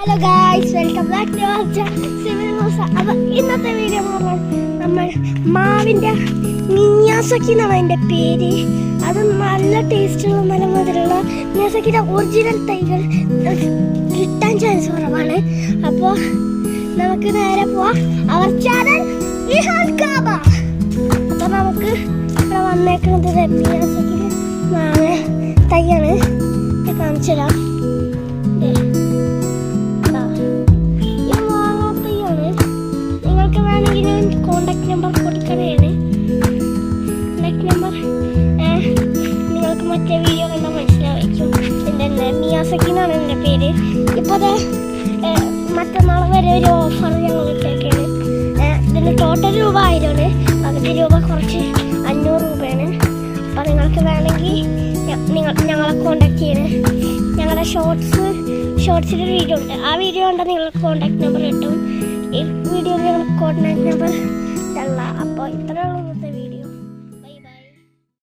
Hello guys, welcome back to our channel. അപ്പോൾ ഇന്നത്തെ video നമ്മൾ മാവിൻ്റെ മിയാസക്കി എന്നാണ് അതിൻ്റെ പേര്. അത് നല്ല ടേസ്റ്റുള്ള നല്ല മധുരമുള്ള മിയാസക്കിയുടെ ഒറിജിനൽ തൈകൾ കിട്ടാൻ ചാൻസ് കുറവാണ്. അപ്പോൾ നമുക്ക് നേരെ പോവാം അവർ ചാനൽ. അപ്പോൾ നമുക്ക് ഇവിടെ വന്നേക്കുന്നത് മിയാസക്കിയുടെ മാങ്ങ തൈയാണ്. കാണിച്ചു തരാം. കോണ്ടാക്ട് നമ്പർ കൊടുക്കണേണ്. കോണ്ടാക്ട് നമ്പർ നിങ്ങൾക്ക് മറ്റേ വീഡിയോ കണ്ടാൽ മനസ്സിലായിരിക്കും. എൻ്റെ മിയാസക്കി എന്നാണ് എൻ്റെ പേര്. ഇപ്പോൾ മറ്റന്നാൾ വരെ ഒരു ഓഫർ ഞങ്ങൾ ഇട്ടേക്കാണ്. ഇതിന് ടോട്ടൽ രൂപ 1000 ആണ്. പകുതി രൂപ കുറച്ച് 500 രൂപയാണ്. അപ്പോൾ നിങ്ങൾക്ക് വേണമെങ്കിൽ ഞങ്ങളെ കോണ്ടാക്ട് ചെയ്യണേ. ഞങ്ങളുടെ ഷോർട്സിൻ്റെ വീഡിയോ ഉണ്ട്. ആ വീഡിയോ കണ്ടാൽ നിങ്ങൾക്ക് കോണ്ടാക്ട് നമ്പർ കിട്ടും. ഈ വീഡിയോയിൽ ഞങ്ങൾ കോണ്ടാക്ട് നമ്പർ തള്ള. അപ്പോൾ ഇത്ര